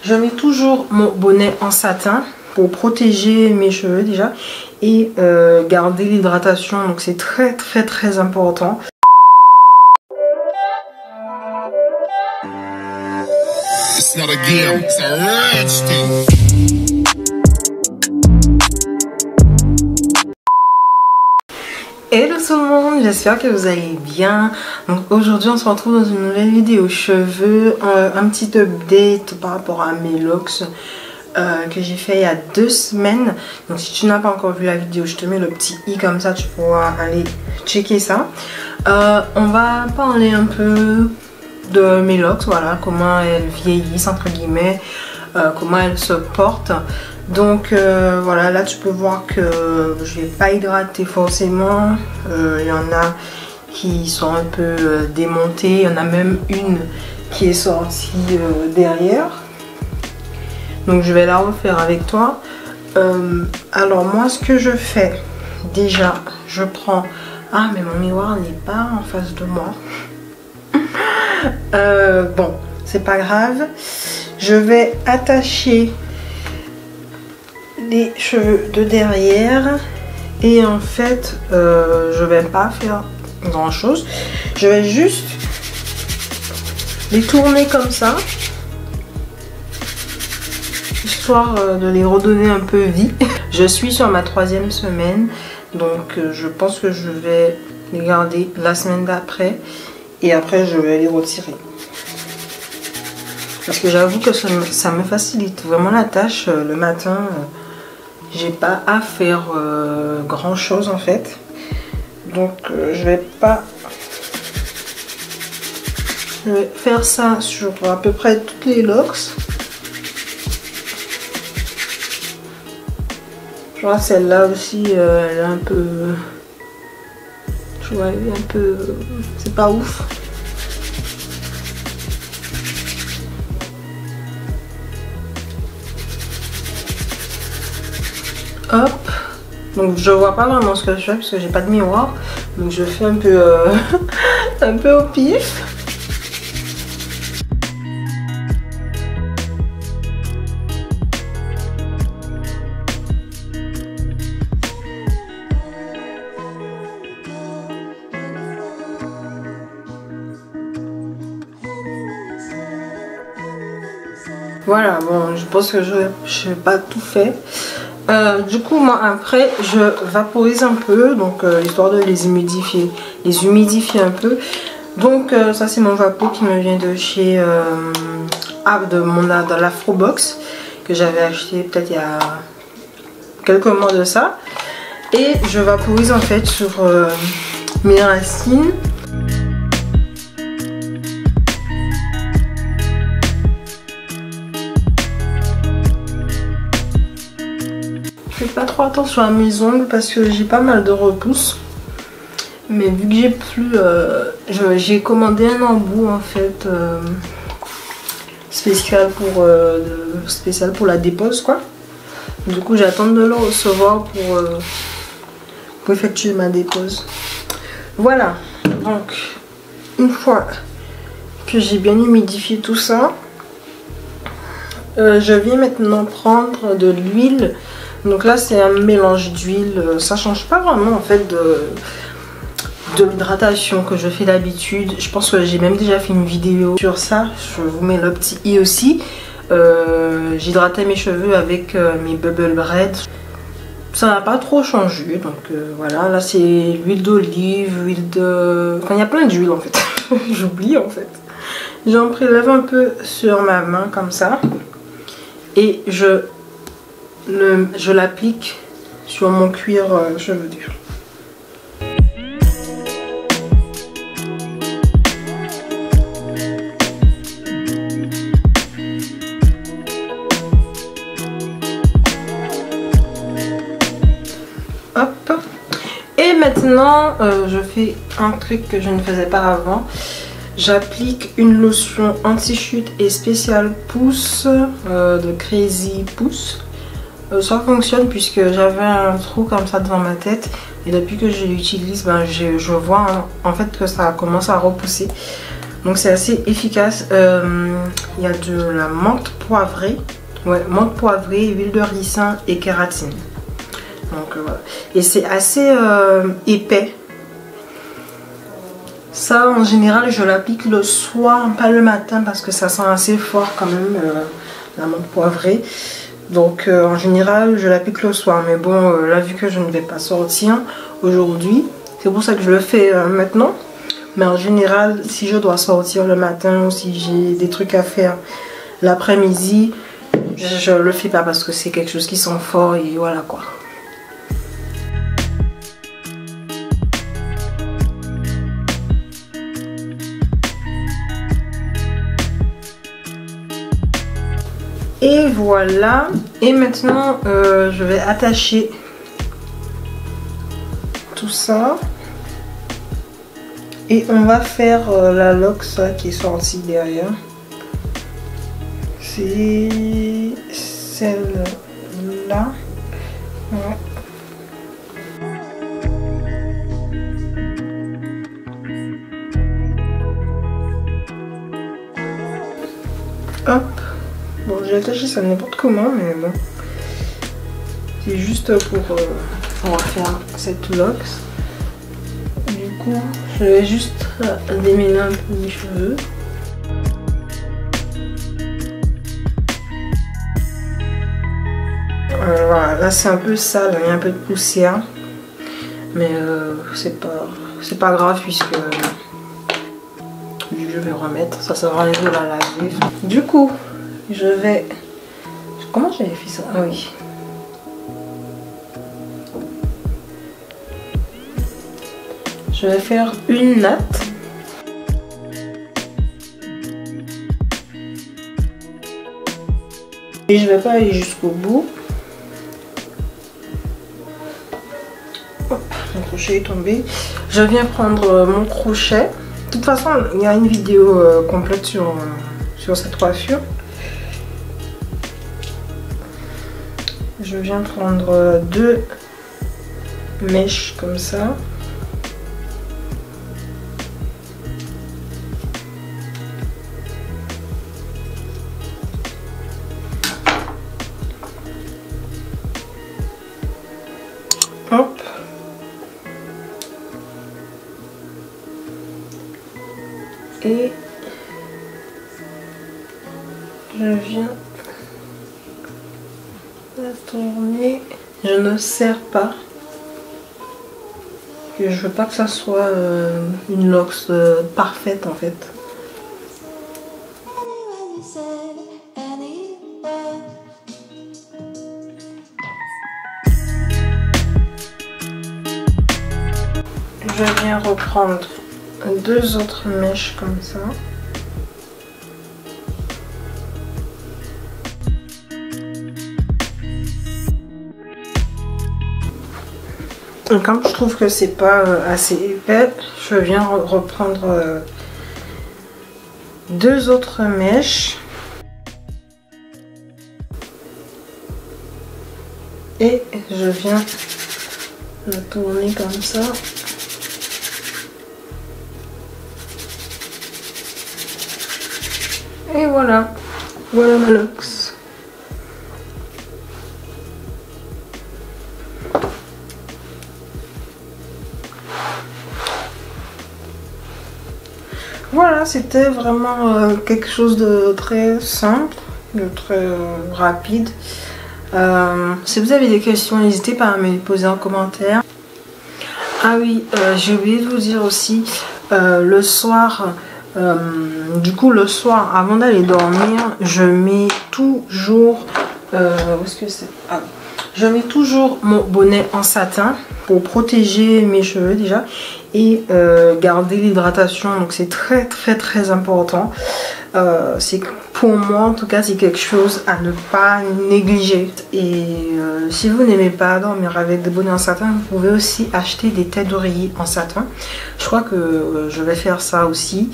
Je mets toujours mon bonnet en satin pour protéger mes cheveux déjà et garder l'hydratation, donc c'est très important. It's not a game, it's a rich thing. Hello tout le monde, j'espère que vous allez bien. Donc aujourd'hui on se retrouve dans une nouvelle vidéo cheveux, un petit update par rapport à mes locks que j'ai fait il y a 2 semaines. Donc si tu n'as pas encore vu la vidéo, je te mets le petit i comme ça, tu pourras aller checker ça. On va parler un peu de mes locks, voilà, comment elles vieillissent entre guillemets, comment elles se portent. Donc voilà, là tu peux voir que je vais pas hydrater forcément. Il y en a qui sont un peu démontées, il y en a même une qui est sortie derrière. Donc je vais la refaire avec toi. Alors moi ce que je fais, déjà je prends... Ah mais mon miroir n'est pas en face de moi. Bon, c'est pas grave. Je vais attacher les cheveux de derrière et en fait je vais pas faire grand chose, je vais juste les tourner comme ça histoire de les redonner un peu vie. Je suis sur ma 3e semaine, donc je pense que je vais les garder la semaine d'après et après je vais les retirer parce que j'avoue que ça me facilite vraiment la tâche le matin. J'ai pas à faire grand chose en fait, donc je vais faire ça sur à peu près toutes les locks. Je vois celle-là aussi, elle est un peu, tu vois, elle est un peu, c'est pas ouf. Hop, donc je vois pas vraiment ce que je fais parce que j'ai pas de miroir, donc je fais un peu un peu au pif. Voilà, bon, je pense que je n'ai pas tout fait. Du coup moi après je vaporise un peu, donc histoire de les humidifier un peu. Donc ça c'est mon vapeau qui me vient de chez de l'Afrobox, que j'avais acheté peut-être il y a quelques mois de ça, et je vaporise en fait sur mes racines. Je fais pas trop attention à mes ongles parce que j'ai pas mal de repousses, mais vu que j'ai plus j'ai commandé un embout en fait spécial pour la dépose quoi. Du coup j'attends de le recevoir pour effectuer ma dépose. Voilà, donc une fois que j'ai bien humidifié tout ça, je vais maintenant prendre de l'huile. Donc là c'est un mélange d'huile, ça change pas vraiment en fait de l'hydratation que je fais d'habitude. Je pense que j'ai même déjà fait une vidéo sur ça, je vous mets le petit i aussi. J'hydratais mes cheveux avec mes Bubble Bread. Ça n'a pas trop changé, donc voilà, là c'est l'huile d'olive, huile de... Enfin il y a plein d'huile en fait, j'oublie en fait. J'en prélève un peu sur ma main comme ça et je l'applique sur mon cuir chevelu. Hop. Et maintenant je fais un truc que je ne faisais pas avant. J'applique une lotion anti-chute et spéciale pousse de Crazy Pousse. Ça fonctionne puisque j'avais un trou comme ça devant ma tête et depuis que je l'utilise, ben, je vois en fait que ça commence à repousser. Donc c'est assez efficace. Il y a de la menthe poivrée. Ouais, menthe poivrée, huile de ricin et kératine. Donc voilà. Et c'est assez épais. Ça en général je l'applique le soir, pas le matin parce que ça sent assez fort quand même la menthe poivrée. Donc en général je l'applique le soir. Mais bon là vu que je ne vais pas sortir aujourd'hui, c'est pour ça que je le fais maintenant. Mais en général si je dois sortir le matin ou si j'ai des trucs à faire l'après-midi, je le fais pas parce que c'est quelque chose qui sent fort et voilà quoi. Et voilà. Et maintenant je vais attacher tout ça. Et on va faire la loque qui est sortie derrière. C'est celle-là. Ouais. Hop. Bon, j'ai attaché ça n'importe comment, mais bon. C'est juste pour faire cette loque. Du coup, je vais juste démêler un peu mes cheveux. Voilà, là c'est un peu sale, il y a un peu de poussière. Mais c'est pas grave puisque je vais remettre. Ça sert à rien de la laver. Du coup, je vais... Comment j'avais fait ça? Ah oui. Je vais faire une natte. Et je vais pas aller jusqu'au bout. Hop, mon crochet est tombé. Je viens prendre mon crochet. De toute façon, il y a une vidéo complète sur cette coiffure. Je viens prendre 2 mèches comme ça. Hop. Et je viens la tourner. Je ne serre pas. Je veux pas que ça soit une loque parfaite en fait. Je viens reprendre 2 autres mèches comme ça. Et comme je trouve que c'est pas assez épais, je viens reprendre 2 autres mèches. Et je viens la tourner comme ça. Et voilà, voilà ma loque. Voilà, c'était vraiment quelque chose de très simple, de très rapide. Si vous avez des questions, n'hésitez pas à me les poser en commentaire. Ah oui, j'ai oublié de vous dire aussi, le soir... du coup le soir avant d'aller dormir je mets toujours où est-ce que c'est? Ah, je mets toujours mon bonnet en satin pour protéger mes cheveux déjà et garder l'hydratation, donc c'est très important. C'est pour moi en tout cas c'est quelque chose à ne pas négliger. Et si vous n'aimez pas dormir avec des bonnets en satin, vous pouvez aussi acheter des têtes d'oreiller en satin. Je crois que je vais faire ça aussi.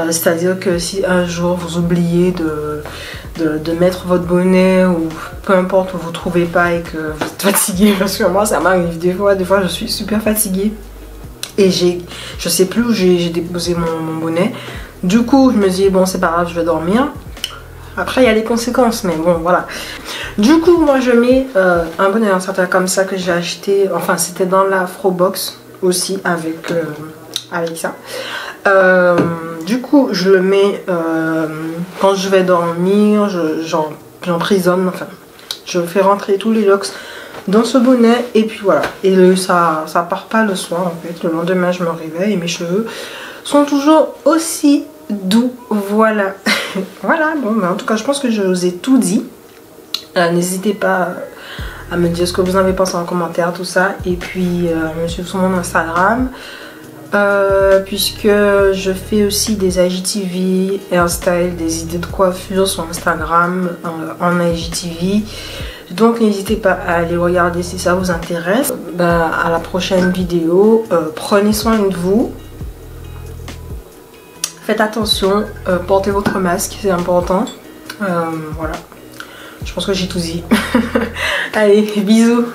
C'est à dire que si un jour vous oubliez de mettre votre bonnet ou peu importe où vous ne trouvez pas et que vous êtes fatigué, parce que moi ça m'arrive des fois je suis super fatiguée et je sais plus où j'ai déposé mon bonnet. Du coup je me dis bon c'est pas grave, je vais dormir. Après il y a les conséquences, mais bon voilà. Du coup moi je mets un bonnet inserteur comme ça que j'ai acheté, enfin c'était dans la Afrobox aussi avec ça. Du coup je le mets quand je vais dormir, j'emprisonne, enfin je fais rentrer tous les locks dans ce bonnet et puis voilà. Et ça part pas le soir en fait. Le lendemain je me réveille et mes cheveux sont toujours aussi doux, voilà. Voilà, bon bah en tout cas je pense que je vous ai tout dit. N'hésitez pas à me dire ce que vous en avez pensé en commentaire, tout ça. Et puis me suivre sur mon Instagram, puisque je fais aussi des IGTV, hairstyle, des idées de coiffure sur Instagram en IGTV. Donc n'hésitez pas à aller regarder si ça vous intéresse. À la prochaine vidéo, prenez soin de vous. Faites attention, portez votre masque, c'est important. Voilà. Je pense que j'ai tout dit. Allez, bisous.